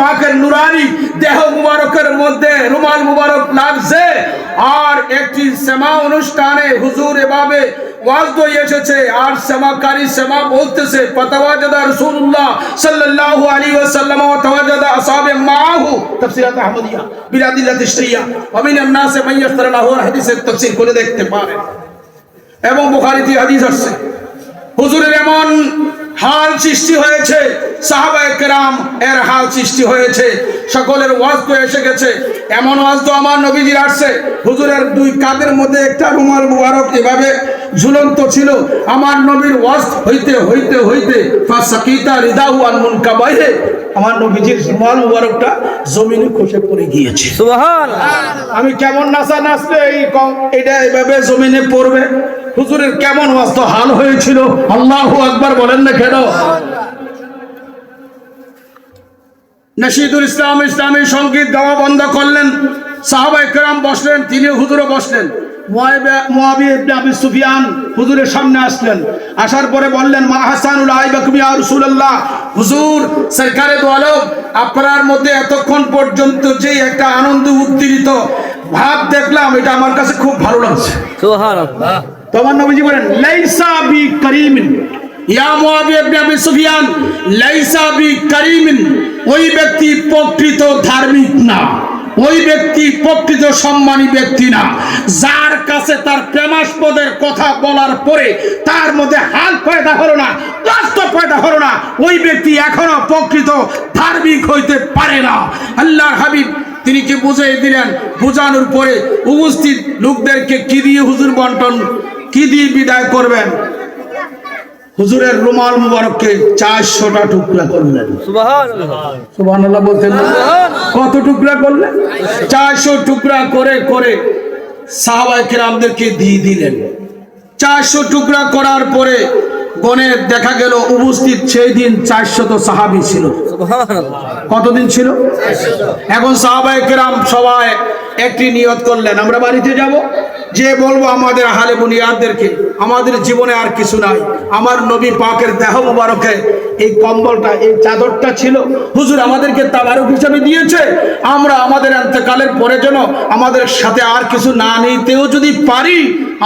পাকের নুরানি দেহ মুবারকের মধ্যে রুমাল মুবারক লাগছে আর একটি সেমা অনুষ্ঠানে হুজুর এভাবে ওয়াজ দিয়ে এসেছে আর সেমাকারী সেমা বলতেছে ফাতাওয়াজাদা রাসূলুল্লাহ সাল্লাল্লাহু আলাইহি ওয়াসাল্লাম ওয়া তাওয়াজাদা আসহাবে মাহু তাফসীরাত আহমদিয়া বিলাদিল্লাহ তিশরিয়া ওয়া মিনান নাস মান ইয়াফতারাহু হাদিসের তাফসীর করে দেখতে পারেন এবং বুখারীতে হাদিস আছে হুজুরের এমন হাল সৃষ্টি হয়েছে সাহাবায়ে কেরাম এর হাল সৃষ্টি হয়েছে সকলের ওয়াজ তো এসে গেছে এমন ওয়াজ তো আমার নবীজির আসছে হুজুরের দুই কাঁধের মধ্যে একটা রুমাল মুবারক এভাবে ঝুলন্ত ছিল আমার নবীর ওয়াজ হইতে হইতে হইতে ফাসাকিতা রিদাহু আন মুনকাবাইহে আমার নবীজির রুমাল মুবারকটা জমিনে খসে পড়ে গিয়েছে সুবহানাল্লাহ আমি কেমন নাচা নাচলে এটা এভাবে জমিনে পড়বে হুজুরের কেমন ওয়াজ তো হাল হয়েছিল আল্লাহু আকবার বলেন না কেন নশীদুল ইসলাম ইসলামী সংগীত গাওয়া বন্ধ করলেন সাহাবায়ে কেরাম বসলেন তিনি হুজুরও বসলেন মুয়াবিয়া ইবনে আবি সুফিয়ান হুজুরের সামনে আসলেন আসার পরে বললেন মা হাসানুল আইবাকুম ইয়া রাসূলুল্লাহ হুজুর সরকারে দো আলম আপনার মধ্যে এতক্ষণ পর্যন্ত যে একটা আনন্দ উদ্দীপিত ভাব দেখলাম এটা আমার কাছে খুব ভালো লাগছে সুবহানাল্লাহ তোমার নবীজি বলেন লাইসা বি করিমিন ইয়া মুয়াবিয়া ইবনে আবি সুফিয়ান লাইসা বি করিমিন ওই ব্যক্তি প্রকৃত ধার্মিক না ওই ব্যক্তি প্রকৃত সম্মানী ব্যক্তি না যার কাছে তার প্রেমাস্পদের কথা বলার পরে তার মধ্যে হাল পয়দা হলো না কষ্ট পয়দা হলো না ওই ব্যক্তি এখনো প্রকৃত ধার্মিক হইতে পারে না আল্লাহর হাবিব তিনি কি বুঝিয়ে দিলেন বুঝানোর পরে উপস্থিত লোকদেরকে কি দিয়ে হুজুর বন্টন কি দিয়ে বিদায় করবেন হুজুরের রুমাল মুবারককে 400টা টুকরা করলেন সুবহানাল্লাহ সুবহানাল্লাহ বলতেন কত টুকরা করলেন 400 টুকরা করে করে সাহাবায়ে কেরামদেরকে দিয়ে দিলেন 400 টুকরা করার পরে গনে দেখা গেল উপস্থিত সেই দিন 400 সাহাবী ছিল সুবহানাল্লাহ কতদিন ছিল 400 এখন সাহাবায়ে কেরাম সবাই একটি নিয়ত করলেন আমরা বাড়িতে যাব যে বলবো আমাদের আহলে বুনিয়াদদেরকে আমাদের জীবনে আর কিছু নাই আমার নবী পাকের দেহ মুবারকে এই কম্বলটা এই চাদরটা ছিল হুজুর আমাদেরকে তাবারুক হিসেবে দিয়েছে আমরা আমাদের ইন্তেকালের পরে যেন আমাদের সাথে আর কিছু না নিতেও যদি পারি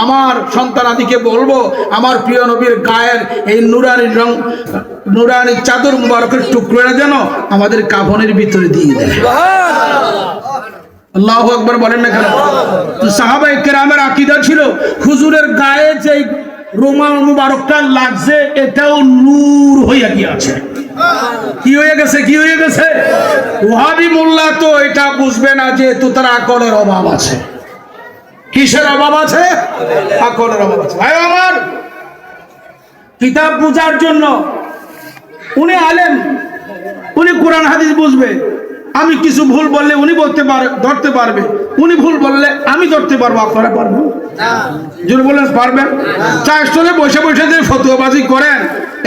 আমার সন্তানাদিকে বলবো আমার প্রিয় নবীর গায়ের এই নুরানি চাদর মুবারকের টুকরোটা যেন আমাদের কাফনের ভিতরে দিয়ে দেয় আল্লাহু আকবার বলেন না কেন সাহাবায়ে কেরামের আকীদা ছিল হুজুরের গায়ে যে রুমাল মুবারকটা লাগছে এটাও নূর হইয়া গিয়েছে কি হয়ে গেছে কি হয়ে গেছে ওয়াহাবি মোল্লা তো এটা বুঝবে না যে তো তার আকলের অভাব আছে কিসের অভাব আছে আকলের অভাব আছে ভাই আমার কিতাব বুঝার জন্য উনি আলেম উনি কোরআন হাদিস বুঝবে আমি কিছু ভুল বললে উনি ধরতে পারবে উনি ভুল বললে আমি ধরতে পারবো আপনারা পারবেন না জোরে বলেন পারবেন চা স্টলে বসে বসে যে ফতোয়াবাজি করেন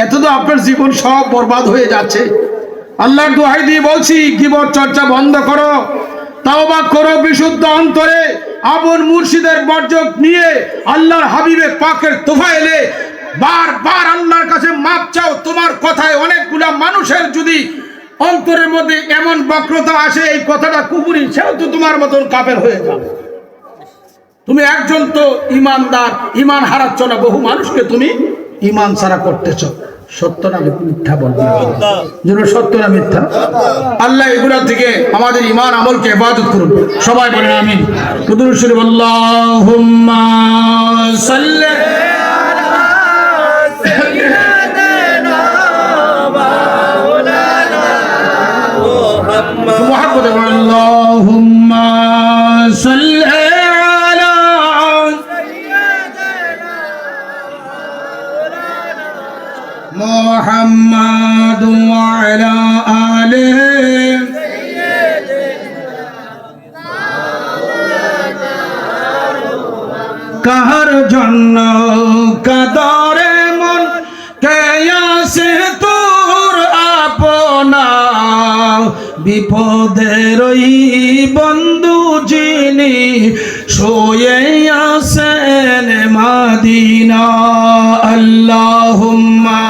এত তো আপনার জীবন সব বরবাদ হয়ে যাচ্ছে আল্লাহর দোহাই দিয়ে বলছি গীবত চর্চা বন্ধ করো তাওবা করো বিশুদ্ধ অন্তরে আপন মুর্শিদের বর্জক নিয়ে আল্লাহর হাবিবে পাকের তোফায়েলে বারবার আল্লাহর কাছে মাপ চাও তোমার কথায় অনেকগুলা মানুষের যদি অন্তরের মধ্যে এমন বক্রতা আসে এই কথাটা কুফরি সেও তো তোমার মতন কাফের হয়ে যাবে তুমি একজন তো ইমানদার ইমান হারাচ্ছ না বহু মানুষকে তুমি ইমান ছাড়া করতেছ সত্য না মিথ্যা বলবে যেন সত্য না মিথ্যা আল্লাহ এগুলা থেকে আমাদের ইমান আমলকে ইবাদত করুন সবাই বলেন আমিন দুরূদ শরীফ আল্লাহুম্মা সাল্লি اللهم صل على محمد وعلى آله কাহার জন্য কাদরে মন কে আসে তোর আপনা বিপদের ওই বন্ধু যিনি শুয়ে আছেন মদিনা আল্লাহুম্মা